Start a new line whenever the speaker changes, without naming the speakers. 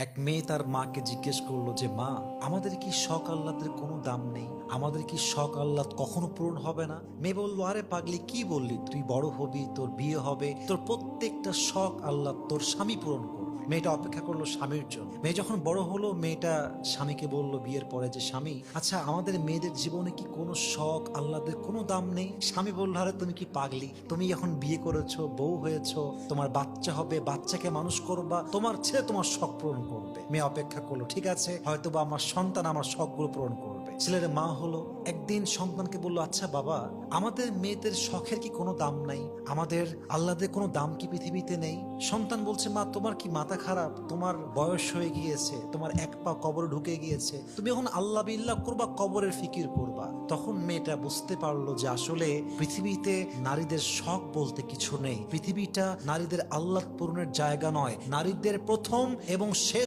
এক মেয়ে তার মাকে জিজ্ঞেস করলো যে মা, আমাদের কি শখ আহ্লাদের কোনো দাম নেই? আমাদের কি শখ আহ্লাদ কখনো পূরণ হবে না? মেয়ে বললো, আরে পাগলি, কি বললি? তুই বড় হবি, তোর বিয়ে হবে, তোর প্রত্যেকটা শখ আহ্লাদ তোর স্বামী পূরণ করবে। মেয়েটা অপেক্ষা করলো স্বামীর জন্য। মেয়ে যখন বড় হলো, মেয়েটা স্বামীকে বলল বিয়ের পরে যে স্বামী, আচ্ছা আমাদের মেয়েদের জীবনে কি কোনো শখ আহ্লাদের কোনো দাম নেই? স্বামী বলল, আরে তুমি কি পাগলি? তুমি এখন বিয়ে করেছো, বউ হয়েছো, তোমার বাচ্চা হবে, বাচ্চাকে মানুষ করবা, তোমার ছেলে তোমার শখ পূরণ করবে। মেয়ে অপেক্ষা করলো, ঠিক আছে, হয়তোবা আমার সন্তান আমার শখগুলো পূরণ করবে। ছেলের মা হলো, একদিন সন্তানকে বললো, আচ্ছা বাবা, আমাদের মেয়েদের শখের কি কোনো দাম নাই? আমাদের আল্লাদের কোনো দাম কি পৃথিবীতে নেই? সন্তান বলছে, মা তোমার কি মাথা খারাপ? তোমার বয়স হয়ে গিয়েছে, তোমার এক পা কবরে ঢুকে গিয়েছে, তুমি এখন আল্লাহ বিল্লাহ করবা, কবরের ফিকির করবা। তখন মেয়েটা বুঝতে পারলো যে আসলে পৃথিবীতে নারীদের শখ বলতে কিছু নেই। পৃথিবীটা নারীদের আল্লাহ পূরণের জায়গা নয়, নারীদের প্রথম এবং শেষ